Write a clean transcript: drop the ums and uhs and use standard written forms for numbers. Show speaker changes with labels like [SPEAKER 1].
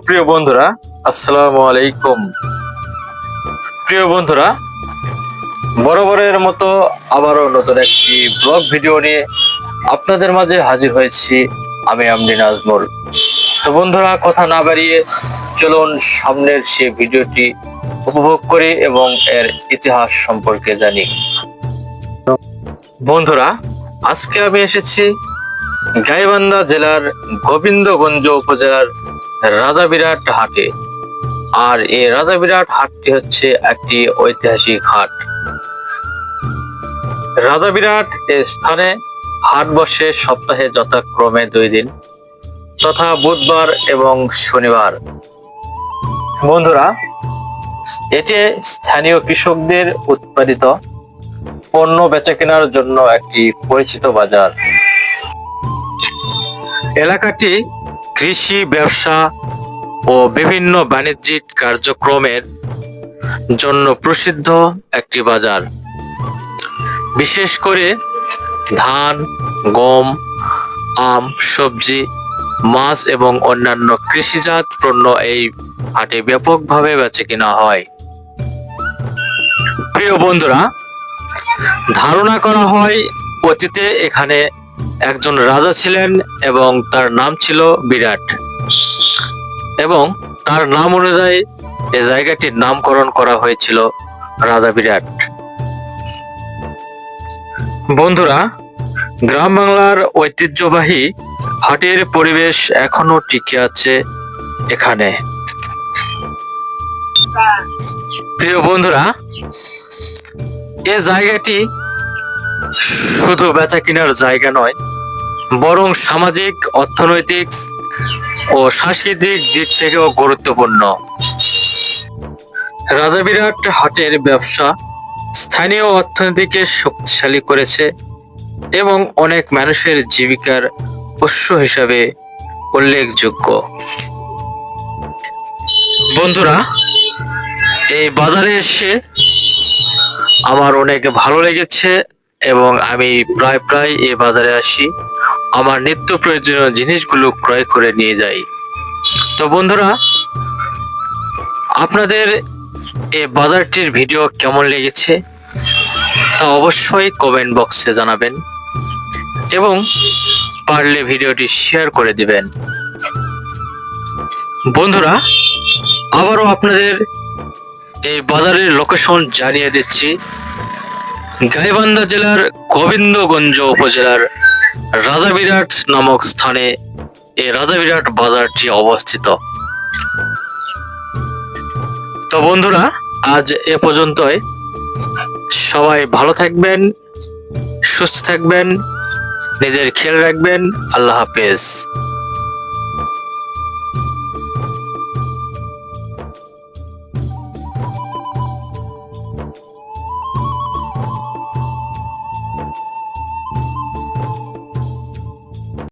[SPEAKER 1] প্রিয় বন্ধুরা, আসসালামু আলাইকুম। প্রিয় বন্ধুরা, বরাবরের মতো আবারও নতুন একটি ব্লগ ভিডিও নিয়ে আপনাদের মাঝে হাজির হয়েছি আমি আমরি নাজমুল। তো বন্ধুরা, কথা না বাড়িয়ে চলুন সামনের সেই ভিডিওটি উপভোগ করি এবং এর ইতিহাস সম্পর্কে জানি। বন্ধুরা, আজকে আমি এসেছি গাইবান্ধা জেলার গোবিন্দগঞ্জ উপজেলার রাজাবিরাট হাটে। আর এই রাজাবিরাট হাটটি হচ্ছে একটি ঐতিহাসিক হাট। রাজাবিরাট এই স্থানে হাট বসে সপ্তাহে যথাক্রমে 2 দিন, তথা বুধবার এবং শনিবার। বন্ধুরা, এটি স্থানীয় কৃষকদের উৎপাদিত পণ্য বেচা কেনার জন্য একটি পরিচিত বাজার। এলাকাটি কৃষি, ব্যবসা ও বিভিন্ন বাণিজ্যিক কার্যক্রমের জন্য প্রসিদ্ধ একটি বাজার। বিশেষ করে ধান, গম, আম, সবজি, মাছ এবং অন্যান্য কৃষিজাত পণ্য এই হাটে ব্যাপকভাবে বেচাকেনা হয়। প্রিয় বন্ধুরা, ধারণা করা হয় অতীতে এখানে একজন রাজা ছিলেন এবং তার নাম ছিল বিরাট, এবং তার নাম অনুযায়ী এই জায়গাটির নামকরণ করা হয়েছিল রাজাবিরাট। বন্ধুরা, গ্রাম বাংলার ঐতিহ্যবাহী হাটের পরিবেশ এখনো টিকে আছে এখানে। প্রিয় বন্ধুরা, এই জায়গাটি শুধু বেচা কেনার জায়গা নয়, বরং সামাজিক, অর্থনৈতিক ও সাংস্কৃতিক দিক থেকেও গুরুত্বপূর্ণ। রাজাবিরাট হাটের ব্যবসা স্থানীয় অর্থনীতিকে শক্তিশালী করেছে এবং অনেক মানুষের জীবিকার উৎস হিসাবে উল্লেখযোগ্য। বন্ধুরা, এই বাজারে এসে আমার অনেক ভালো লেগেছে এবং আমি প্রায় এই বাজারে আসি, আমার নিত্য প্রয়োজনীয় জিনিসগুলো ক্রয় করে নিয়ে যাই। তো বন্ধুরা, আপনাদের এই বাজারটির ভিডিও কেমন লেগেছে তা অবশ্যই কমেন্ট বক্সে জানাবেন এবং পারলে ভিডিওটি শেয়ার করে দিবেন। বন্ধুরা, আবারও আপনাদের এই বাজারের লোকেশন জানিয়ে দিচ্ছি। গাইবান্ধা জেলার গোবিন্দগঞ্জ উপজেলার রাজাবিরাট নামক স্থানে এই রাজাবিরাট বাজারটি অবস্থিত। তো বন্ধুরা, আজ এ পর্যন্তই। সবাই ভালো থাকবেন, সুস্থ থাকবেন, নিজের খেয়াল রাখবেন। আল্লাহ হাফেজ।